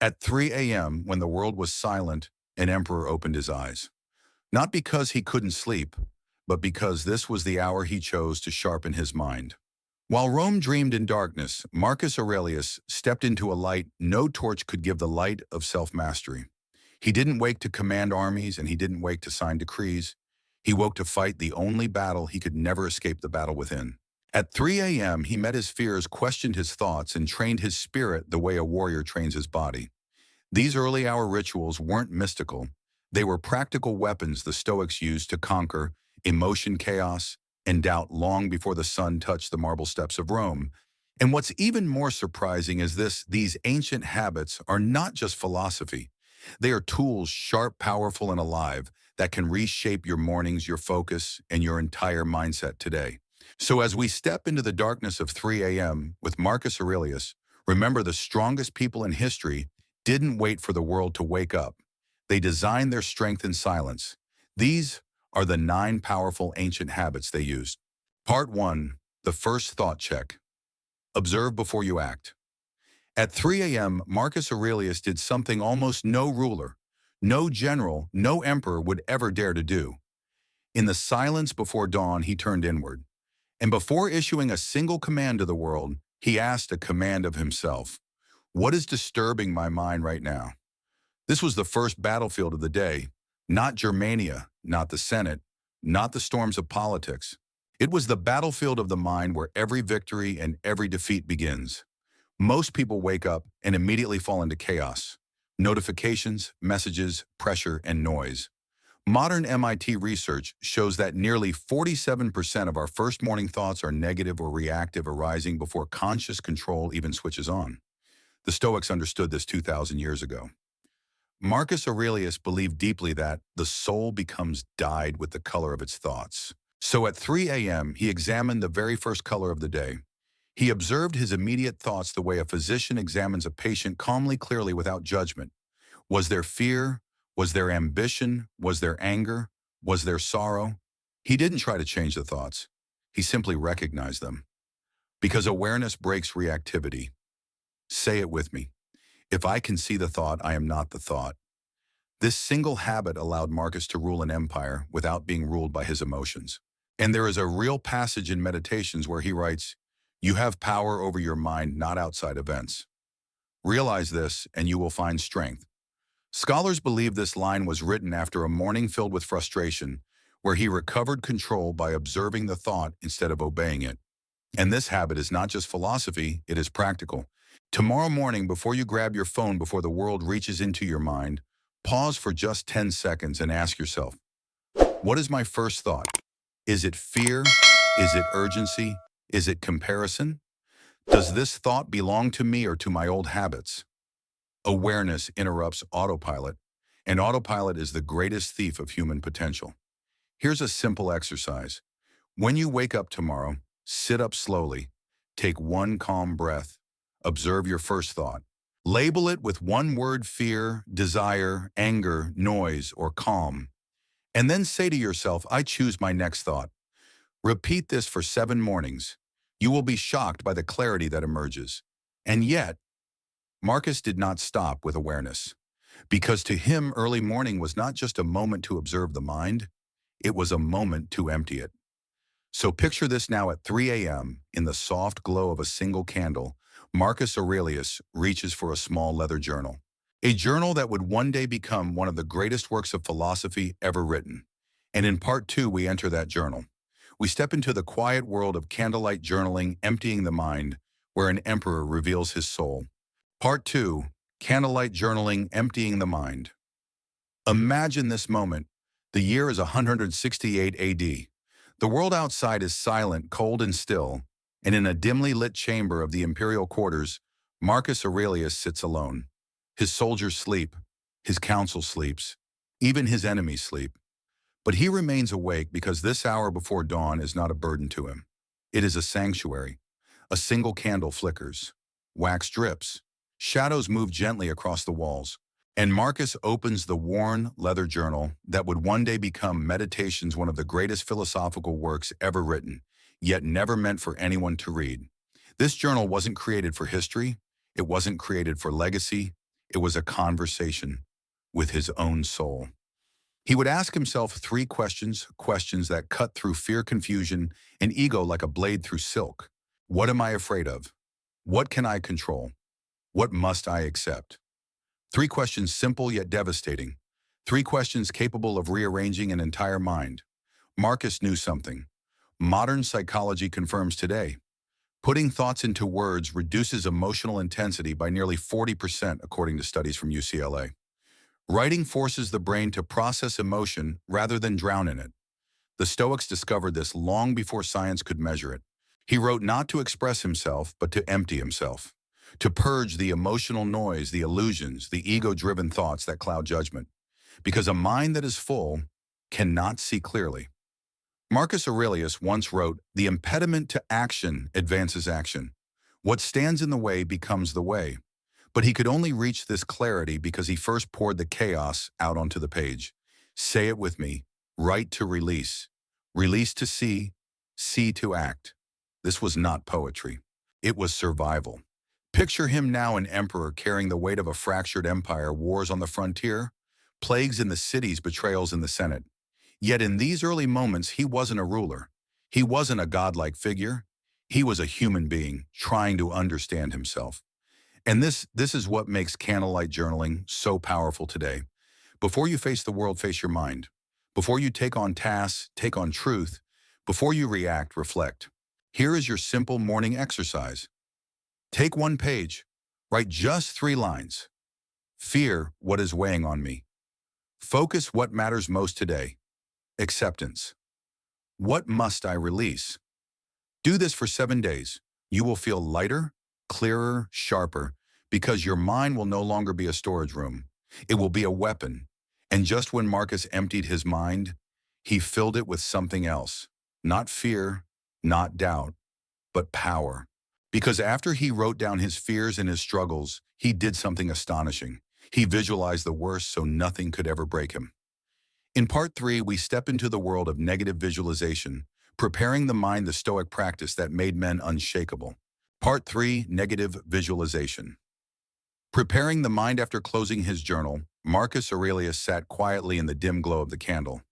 At 3 a.m., when the world was silent, an emperor opened his eyes. Not because he couldn't sleep, but because this was the hour he chose to sharpen his mind. While Rome dreamed in darkness, Marcus Aurelius stepped into a light no torch could give, the light of self-mastery. He didn't wake to command armies, and he didn't wake to sign decrees. He woke to fight the only battle he could never escape, the battle within. At 3 a.m., he met his fears, questioned his thoughts, and trained his spirit the way a warrior trains his body. These early-hour rituals weren't mystical. They were practical weapons the Stoics used to conquer emotion, chaos, and doubt long before the sun touched the marble steps of Rome. And what's even more surprising is these ancient habits are not just philosophy. They are tools, sharp, powerful, and alive, that can reshape your mornings, your focus, and your entire mindset today. So as we step into the darkness of 3 a.m. with Marcus Aurelius, remember, the strongest people in history didn't wait for the world to wake up. They designed their strength in silence. These are the 9 powerful ancient habits they used. Part 1, the first thought check. Observe before you act. At 3 a.m., Marcus Aurelius did something almost no ruler, no general, no emperor would ever dare to do. In the silence before dawn, he turned inward. And before issuing a single command to the world, he asked a command of himself. What is disturbing my mind right now? This was the first battlefield of the day, not Germania, not the Senate, not the storms of politics. It was the battlefield of the mind, where every victory and every defeat begins. Most people wake up and immediately fall into chaos. Notifications, messages, pressure, and noise. Modern MIT research shows that nearly 47% of our first morning thoughts are negative or reactive, arising before conscious control even switches on. The Stoics understood this 2,000 years ago. Marcus Aurelius believed deeply that the soul becomes dyed with the color of its thoughts. So at 3 a.m., he examined the very first color of the day. He observed his immediate thoughts the way a physician examines a patient, calmly, clearly, without judgment. Was there fear? Was there ambition? Was there anger? Was there sorrow? He didn't try to change the thoughts. He simply recognized them. Because awareness breaks reactivity. Say it with me. If I can see the thought, I am not the thought. This single habit allowed Marcus to rule an empire without being ruled by his emotions. And there is a real passage in Meditations where he writes, "You have power over your mind, not outside events." Realize this, and you will find strength. Scholars believe this line was written after a morning filled with frustration, where he recovered control by observing the thought instead of obeying it. And this habit is not just philosophy, it is practical. Tomorrow morning, before you grab your phone, before the world reaches into your mind, pause for just 10 seconds and ask yourself, what is my first thought? Is it fear? Is it urgency? Is it comparison? Does this thought belong to me or to my old habits? Awareness interrupts autopilot, and autopilot is the greatest thief of human potential. Here's a simple exercise. When you wake up tomorrow, sit up slowly, take one calm breath, observe your first thought. Label it with one word: fear, desire, anger, noise, or calm. And then say to yourself, I choose my next thought. Repeat this for 7 mornings. You will be shocked by the clarity that emerges. And yet, Marcus did not stop with awareness, because to him, early morning was not just a moment to observe the mind, it was a moment to empty it. So picture this now: at 3 a.m., in the soft glow of a single candle, Marcus Aurelius reaches for a small leather journal. A journal that would one day become one of the greatest works of philosophy ever written. And in part 2, we enter that journal. We step into the quiet world of candlelight journaling, emptying the mind, where an emperor reveals his soul. Part 2, Candlelight Journaling, Emptying the Mind. Imagine this moment. The year is 168 AD. The world outside is silent, cold, and still, and in a dimly lit chamber of the imperial quarters, Marcus Aurelius sits alone. His soldiers sleep, his council sleeps, even his enemies sleep. But he remains awake because this hour before dawn is not a burden to him. It is a sanctuary. A single candle flickers. Wax drips. Shadows move gently across the walls. And Marcus opens the worn leather journal that would one day become Meditations, one of the greatest philosophical works ever written, yet never meant for anyone to read. This journal wasn't created for history. It wasn't created for legacy. It was a conversation with his own soul. He would ask himself three questions that cut through fear, confusion, and ego like a blade through silk. What am I afraid of? What can I control? What must I accept? Three questions simple yet devastating. Three questions capable of rearranging an entire mind. Marcus knew something. Modern psychology confirms today. Putting thoughts into words reduces emotional intensity by nearly 40%, according to studies from UCLA. Writing forces the brain to process emotion rather than drown in it. The Stoics discovered this long before science could measure it. He wrote not to express himself, but to empty himself, to purge the emotional noise, the illusions, the ego-driven thoughts that cloud judgment. Because a mind that is full cannot see clearly. Marcus Aurelius once wrote, "The impediment to action advances action. What stands in the way becomes the way." But he could only reach this clarity because he first poured the chaos out onto the page. Say it with me. Write to release. Release to see to act. This was not poetry. It was survival. Picture him now an emperor carrying the weight of a fractured empire, wars on the frontier, plagues in the cities, betrayals in the Senate. Yet in these early moments, he wasn't a ruler. He wasn't a godlike figure. He was a human being trying to understand himself. And this is what makes candlelight journaling so powerful today. Before you face the world, face your mind. Before you take on tasks, take on truth. Before you react, reflect. Here is your simple morning exercise. Take one page. Write just 3 lines. Fear what is weighing on me. Focus what matters most today. Acceptance. What must I release? Do this for 7 days. You will feel lighter, clearer, sharper, because your mind will no longer be a storage room. It will be a weapon. And just when Marcus emptied his mind, he filled it with something else. Not fear, not doubt, but power. Because after he wrote down his fears and his struggles, he did something astonishing. He visualized the worst so nothing could ever break him. In part 3, we step into the world of negative visualization, preparing the mind, the Stoic practice that made men unshakable. Part 3, negative visualization. Preparing the mind after closing his journal, Marcus Aurelius sat quietly in the dim glow of the candle.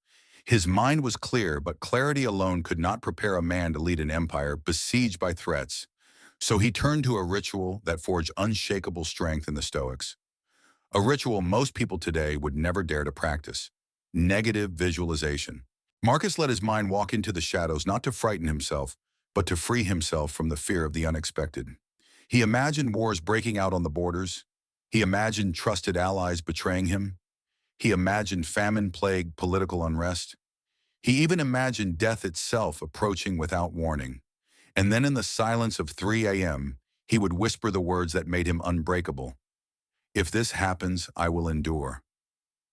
His mind was clear, but clarity alone could not prepare a man to lead an empire besieged by threats. So he turned to a ritual that forged unshakable strength in the Stoics. A ritual most people today would never dare to practice. Negative visualization. Marcus let his mind walk into the shadows not to frighten himself, but to free himself from the fear of the unexpected. He imagined wars breaking out on the borders. He imagined trusted allies betraying him. He imagined famine, plague, political unrest. He even imagined death itself approaching without warning. And then in the silence of 3 a.m., he would whisper the words that made him unbreakable. If this happens, I will endure.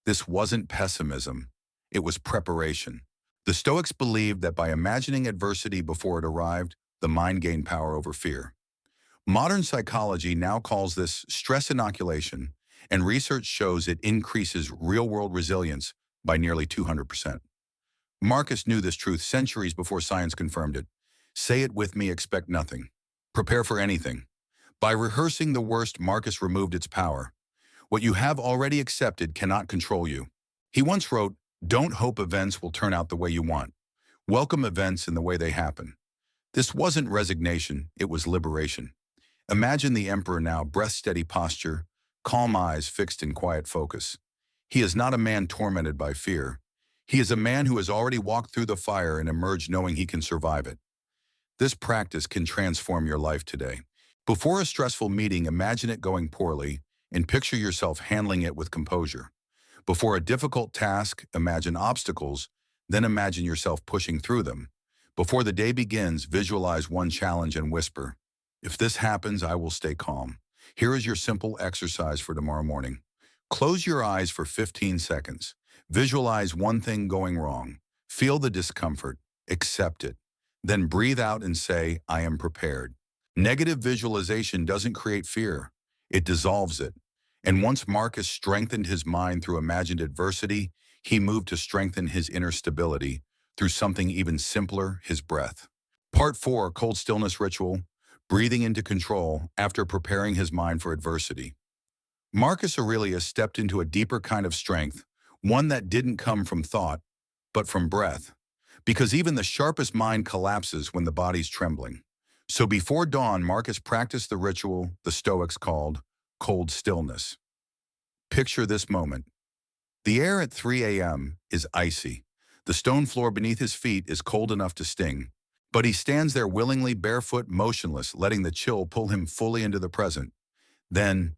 This wasn't pessimism. It was preparation. The Stoics believed that by imagining adversity before it arrived, the mind gained power over fear. Modern psychology now calls this stress inoculation, and research shows it increases real-world resilience by nearly 200%. Marcus knew this truth centuries before science confirmed it. Say it with me, expect nothing. Prepare for anything. By rehearsing the worst, Marcus removed its power. What you have already accepted cannot control you. He once wrote, "Don't hope events will turn out the way you want. Welcome events in the way they happen." This wasn't resignation, it was liberation. Imagine the emperor now, breath-steady posture, calm eyes fixed in quiet focus. He is not a man tormented by fear. He is a man who has already walked through the fire and emerged knowing he can survive it. This practice can transform your life today. Before a stressful meeting, imagine it going poorly and picture yourself handling it with composure. Before a difficult task, imagine obstacles, then imagine yourself pushing through them. Before the day begins, visualize one challenge and whisper, "If this happens, I will stay calm." Here is your simple exercise for tomorrow morning. Close your eyes for 15 seconds. Visualize one thing going wrong. Feel the discomfort. Accept it. Then breathe out and say, "I am prepared." Negative visualization doesn't create fear. It dissolves it. And once Marcus strengthened his mind through imagined adversity, he moved to strengthen his inner stability through something even simpler, his breath. Part 4, Cold Stillness Ritual, breathing into control after preparing his mind for adversity. Marcus Aurelius stepped into a deeper kind of strength, one that didn't come from thought, but from breath, because even the sharpest mind collapses when the body's trembling. So before dawn, Marcus practiced the ritual the Stoics called cold stillness. Picture this moment. The air at 3 a.m. is icy. The stone floor beneath his feet is cold enough to sting. But he stands there willingly barefoot, motionless, letting the chill pull him fully into the present. Then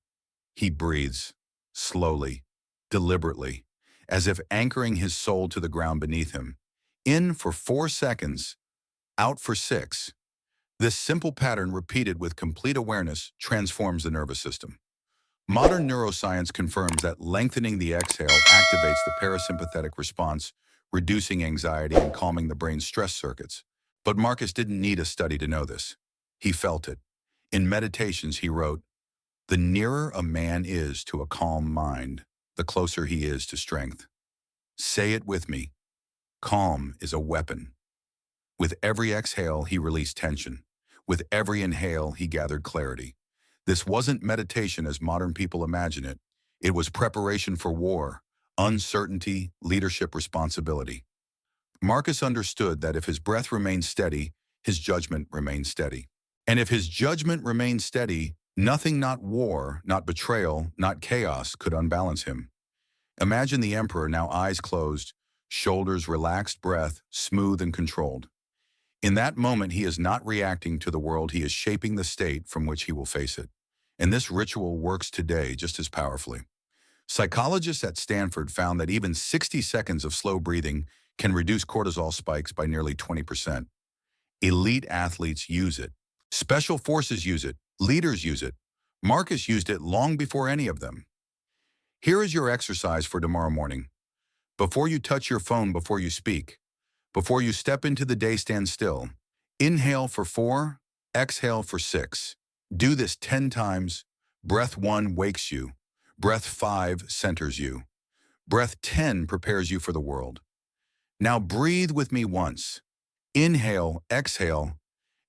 he breathes, slowly, deliberately, as if anchoring his soul to the ground beneath him. In for 4 seconds, out for 6. This simple pattern, repeated with complete awareness, transforms the nervous system. Modern neuroscience confirms that lengthening the exhale activates the parasympathetic response, reducing anxiety and calming the brain's stress circuits. But Marcus didn't need a study to know this. He felt it. In Meditations, he wrote, "The nearer a man is to a calm mind, the closer he is to strength." Say it with me. Calm is a weapon. With every exhale, he released tension. With every inhale, he gathered clarity. This wasn't meditation as modern people imagine it. It was preparation for war, uncertainty, leadership responsibility. Marcus understood that if his breath remained steady, his judgment remained steady. And if his judgment remained steady, nothing, not war, not betrayal, not chaos, could unbalance him. Imagine the emperor, now eyes closed, shoulders relaxed, breath smooth and controlled. In that moment, he is not reacting to the world, he is shaping the state from which he will face it. And this ritual works today just as powerfully. Psychologists at Stanford found that even 60 seconds of slow breathing can reduce cortisol spikes by nearly 20%. Elite athletes use it. Special forces use it. Leaders use it. Marcus used it long before any of them. Here is your exercise for tomorrow morning. Before you touch your phone, before you speak, before you step into the day, stand still. Inhale for 4, exhale for 6. Do this 10 times. Breath 1 wakes you. Breath 5 centers you. Breath 10 prepares you for the world. Now breathe with me once. Inhale, exhale,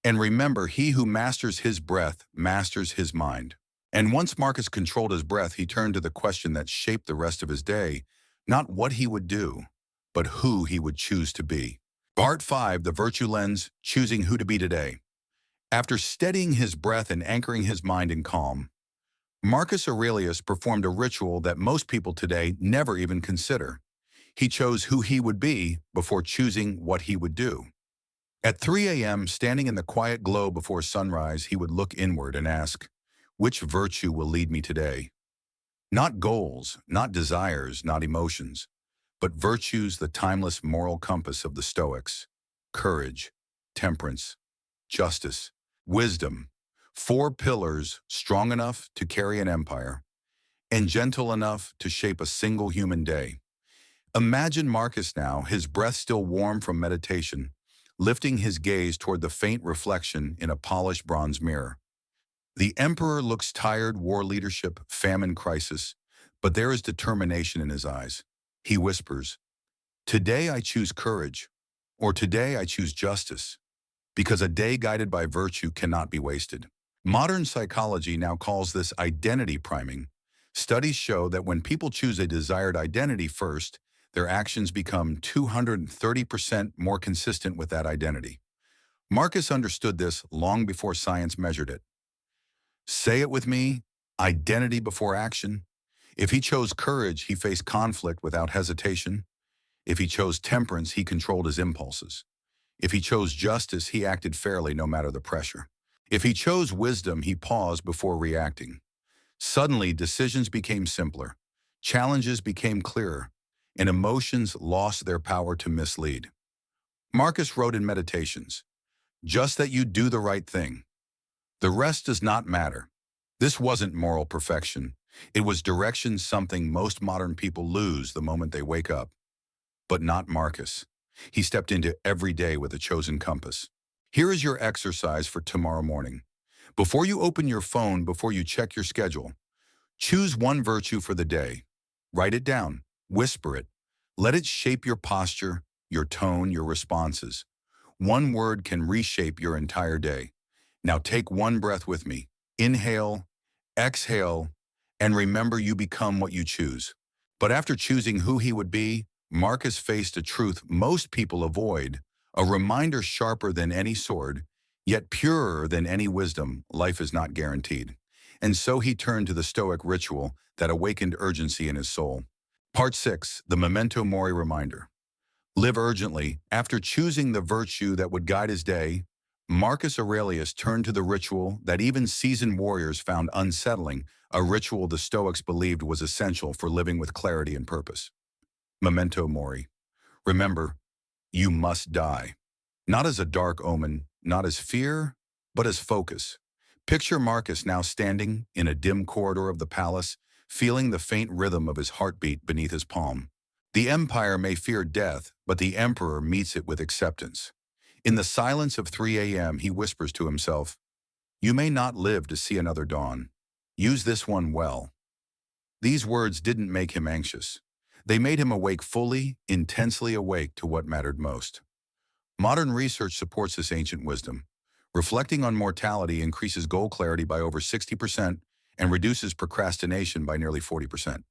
and remember, he who masters his breath masters his mind. And once Marcus controlled his breath, he turned to the question that shaped the rest of his day, not what he would do, but who he would choose to be. Part 5, the virtue lens, choosing who to be today. After steadying his breath and anchoring his mind in calm, Marcus Aurelius performed a ritual that most people today never even consider. He chose who he would be before choosing what he would do. At 3 a.m., standing in the quiet glow before sunrise, he would look inward and ask, which virtue will lead me today? Not goals, not desires, not emotions, but virtues, the timeless moral compass of the Stoics: courage, temperance, justice, wisdom, 4 pillars strong enough to carry an empire and gentle enough to shape a single human day. Imagine Marcus now, his breath still warm from meditation, lifting his gaze toward the faint reflection in a polished bronze mirror. The emperor looks tired, war leadership, famine crisis, but there is determination in his eyes. He whispers, "Today I choose courage," or "Today I choose justice," because a day guided by virtue cannot be wasted. Modern psychology now calls this identity priming. Studies show that when people choose a desired identity first, their actions become 230% more consistent with that identity. Marcus understood this long before science measured it. Say it with me, identity before action. If he chose courage, he faced conflict without hesitation. If he chose temperance, he controlled his impulses. If he chose justice, he acted fairly no matter the pressure. If he chose wisdom, he paused before reacting. Suddenly, decisions became simpler, challenges became clearer, and emotions lost their power to mislead. Marcus wrote in Meditations, "Just that you do the right thing. The rest does not matter." This wasn't moral perfection. It was direction, something most modern people lose the moment they wake up. But not Marcus. He stepped into every day with a chosen compass. Here is your exercise for tomorrow morning. Before you open your phone, before you check your schedule, choose one virtue for the day. Write it down. Whisper it. Let it shape your posture, your tone, your responses. One word can reshape your entire day. Now take one breath with me. Inhale, exhale, And remember, you become what you choose. But after choosing who he would be, Marcus faced a truth most people avoid, a reminder sharper than any sword, yet purer than any wisdom: life is not guaranteed. And so he turned to the Stoic ritual that awakened urgency in his soul. Part 6, the Memento Mori reminder. Live urgently. After choosing the virtue that would guide his day, Marcus Aurelius turned to the ritual that even seasoned warriors found unsettling, a ritual the Stoics believed was essential for living with clarity and purpose. Memento Mori. Remember, you must die. Not as a dark omen, not as fear, but as focus. Picture Marcus now standing in a dim corridor of the palace, feeling the faint rhythm of his heartbeat beneath his palm. The empire may fear death, but the emperor meets it with acceptance. In the silence of 3 a.m., he whispers to himself, "You may not live to see another dawn. Use this one well." These words didn't make him anxious. They made him awake fully, intensely awake to what mattered most. Modern research supports this ancient wisdom. Reflecting on mortality increases goal clarity by over 60% and reduces procrastination by nearly 40%.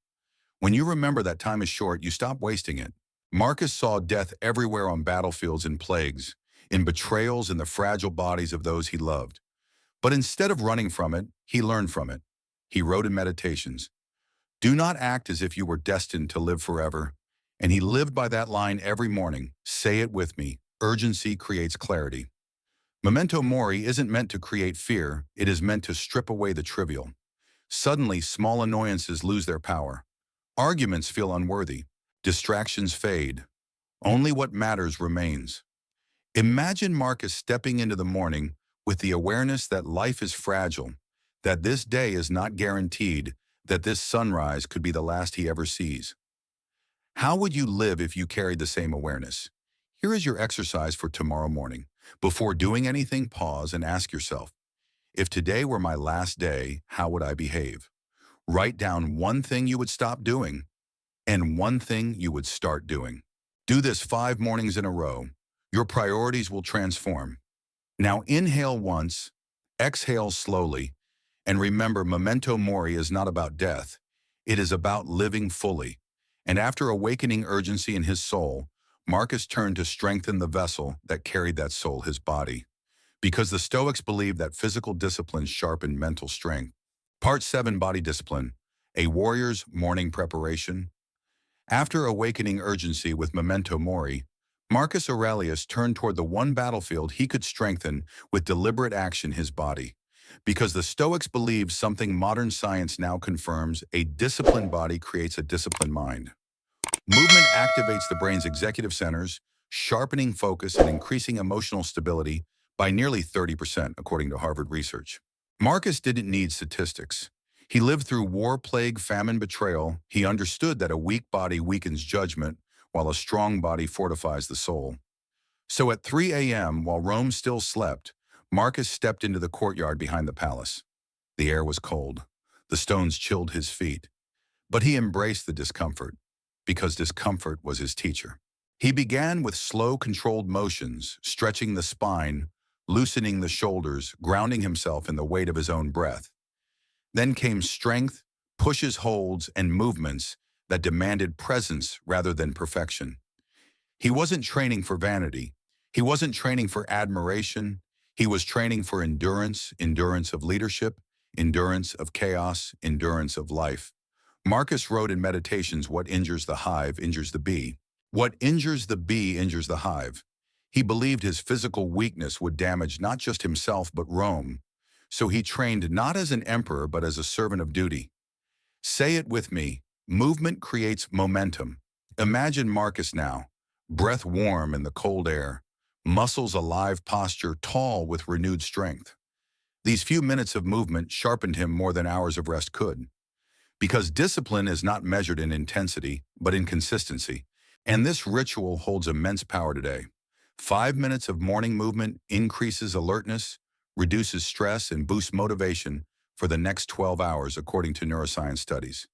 When you remember that time is short, you stop wasting it. Marcus saw death everywhere, on battlefields and plagues, in betrayals in the fragile bodies of those he loved. But instead of running from it, he learned from it. He wrote in Meditations, "Do not act as if you were destined to live forever." And he lived by that line every morning. Say it with me: urgency creates clarity. Memento Mori isn't meant to create fear, it is meant to strip away the trivial. Suddenly, small annoyances lose their power. Arguments feel unworthy. Distractions fade. Only what matters remains. Imagine Marcus stepping into the morning with the awareness that life is fragile, that this day is not guaranteed, that this sunrise could be the last he ever sees. How would you live if you carried the same awareness? Here is your exercise for tomorrow morning. Before doing anything, pause and ask yourself, if today were my last day, how would I behave? Write down one thing you would stop doing and one thing you would start doing. Do this 5 mornings in a row. Your priorities will transform. Now inhale once, exhale slowly, and remember, Memento Mori is not about death. It is about living fully. And after awakening urgency in his soul, Marcus turned to strengthen the vessel that carried that soul, his body. Because the Stoics believed that physical discipline sharpened mental strength. Part 7, Body Discipline, a warrior's morning preparation. After awakening urgency with Memento Mori, Marcus Aurelius turned toward the one battlefield he could strengthen with deliberate action: his body. Because the Stoics believed something modern science now confirms: a disciplined body creates a disciplined mind. Movement activates the brain's executive centers, sharpening focus and increasing emotional stability by nearly 30%, according to Harvard research. Marcus didn't need statistics. He lived through war, plague, famine, betrayal. He understood that a weak body weakens judgment, while a strong body fortifies the soul. So at 3 a.m., while Rome still slept, Marcus stepped into the courtyard behind the palace. The air was cold. The stones chilled his feet. But he embraced the discomfort, because discomfort was his teacher. He began with slow, controlled motions, stretching the spine, loosening the shoulders, grounding himself in the weight of his own breath. Then came strength, pushes, holds, and movements that demanded presence rather than perfection. He wasn't training for vanity. He wasn't training for admiration. He was training for endurance: endurance of leadership, endurance of chaos, endurance of life. Marcus wrote in Meditations, "What injures the hive injures the bee." What injures the bee injures the hive. He believed his physical weakness would damage not just himself but Rome. So he trained not as an emperor but as a servant of duty. Say it with me: movement creates momentum. Imagine Marcus now, breath warm in the cold air, muscles alive, posture tall with renewed strength. These few minutes of movement sharpened him more than hours of rest could. Because discipline is not measured in intensity, but in consistency. And this ritual holds immense power today. 5 minutes of morning movement increases alertness, reduces stress, and boosts motivation for the next 12 hours, according to neuroscience studies.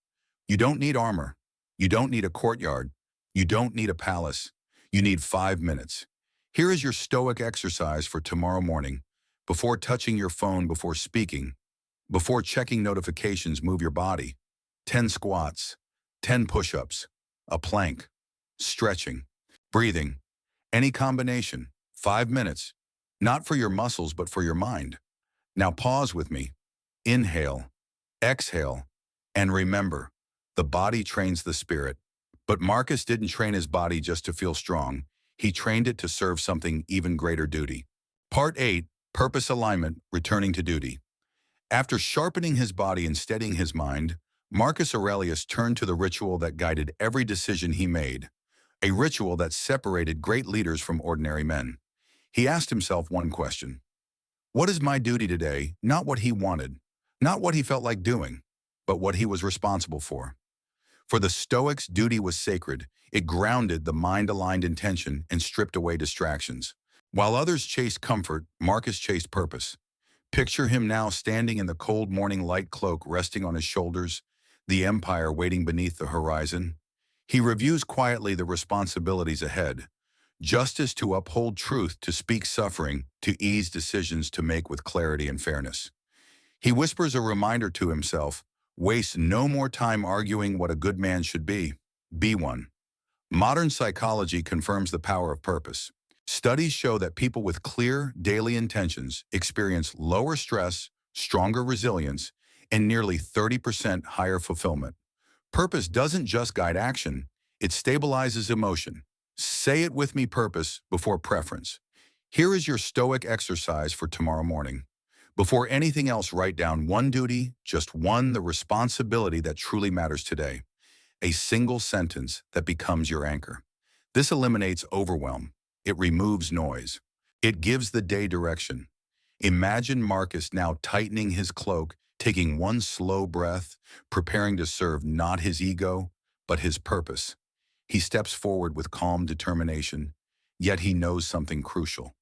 You don't need armor. You don't need a courtyard. You don't need a palace. You need 5 minutes. Here is your Stoic exercise for tomorrow morning. Before touching your phone, before speaking, before checking notifications, move your body. 10 squats, 10 push-ups, a plank, stretching, breathing, any combination, 5 minutes, not for your muscles but for your mind. Now pause with me, inhale, exhale, and remember, the body trains the spirit. But Marcus didn't train his body just to feel strong. He trained it to serve something even greater duty. Part 8, Purpose Alignment, Returning to Duty. After sharpening his body and steadying his mind, Marcus Aurelius turned to the ritual that guided every decision he made, a ritual that separated great leaders from ordinary men. He asked himself one question: what is my duty today? Not what he wanted, not what he felt like doing, but what he was responsible for. For the Stoics, duty was sacred. It grounded the mind-aligned intention and stripped away distractions. While others chased comfort, Marcus chased purpose. Picture him now standing in the cold morning light, cloak resting on his shoulders, the empire waiting beneath the horizon. He reviews quietly the responsibilities ahead: justice to uphold, truth to speak, suffering to ease, decisions to make with clarity and fairness. He whispers a reminder to himself: waste no more time arguing what a good man should be. Be one. Modern psychology confirms the power of purpose. Studies show that people with clear daily intentions experience lower stress, stronger resilience, and nearly 30% higher fulfillment. Purpose doesn't just guide action, it stabilizes emotion. Say it with me: purpose before preference. Here is your Stoic exercise for tomorrow morning. Before anything else, write down one duty, just one, the responsibility that truly matters today. A single sentence that becomes your anchor. This eliminates overwhelm. It removes noise. It gives the day direction. Imagine Marcus now tightening his cloak, taking one slow breath, preparing to serve not his ego, but his purpose. He steps forward with calm determination, yet he knows something crucial.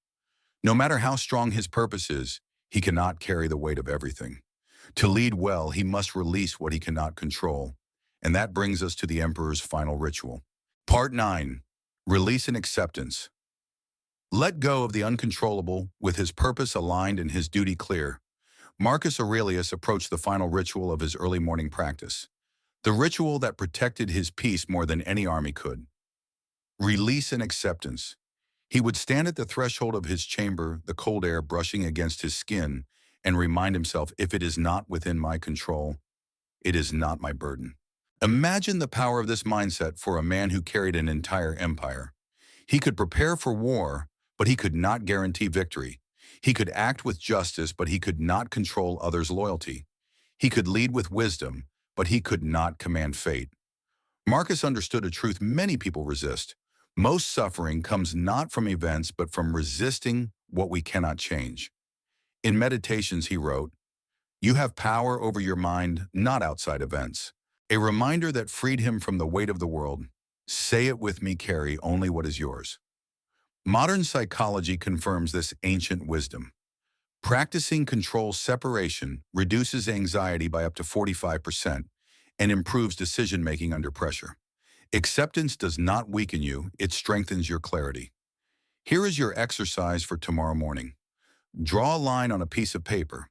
No matter how strong his purpose is, he cannot carry the weight of everything. To lead well, he must release what he cannot control. And that brings us to the emperor's final ritual. Part 9, Release and Acceptance. Let go of the uncontrollable. With his purpose aligned and his duty clear, Marcus Aurelius approached the final ritual of his early morning practice, the ritual that protected his peace more than any army could. Release and acceptance. He would stand at the threshold of his chamber, the cold air brushing against his skin, and remind himself, if it is not within my control, it is not my burden. Imagine the power of this mindset for a man who carried an entire empire. He could prepare for war, but he could not guarantee victory. He could act with justice, but he could not control others' loyalty. He could lead with wisdom, but he could not command fate. Marcus understood a truth many people resist. Most suffering comes not from events, but from resisting what we cannot change. In Meditations, he wrote, "You have power over your mind, not outside events." A reminder that freed him from the weight of the world. Say it with me: carry only what is yours. Modern psychology confirms this ancient wisdom. Practicing control separation reduces anxiety by up to 45% and improves decision-making under pressure. Acceptance does not weaken you, it strengthens your clarity. Here is your exercise for tomorrow morning. Draw a line on a piece of paper.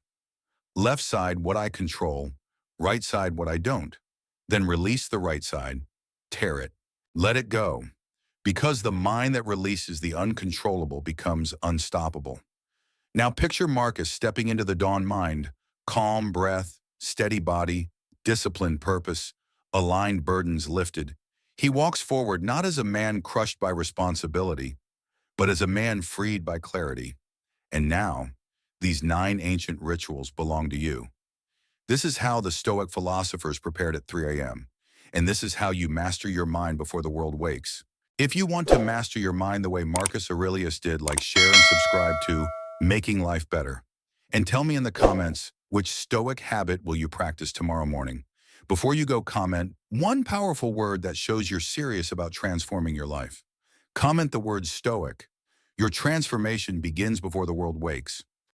Left side, what I control; right side, what I don't. Then release the right side. Tear it. Let it go. Because the mind that releases the uncontrollable becomes unstoppable. Now picture Marcus stepping into the dawn mind: calm breath, steady body, disciplined purpose, aligned burdens lifted. He walks forward not as a man crushed by responsibility, but as a man freed by clarity. And now, these 9 ancient rituals belong to you. This is how the Stoic philosophers prepared at 3 a.m. And this is how you master your mind before the world wakes. If you want to master your mind the way Marcus Aurelius did, like, share, and subscribe to Making Life Better. And tell me in the comments, which Stoic habit will you practice tomorrow morning? Before you go, comment one powerful word that shows you're serious about transforming your life. Comment the word Stoic. Your transformation begins before the world wakes.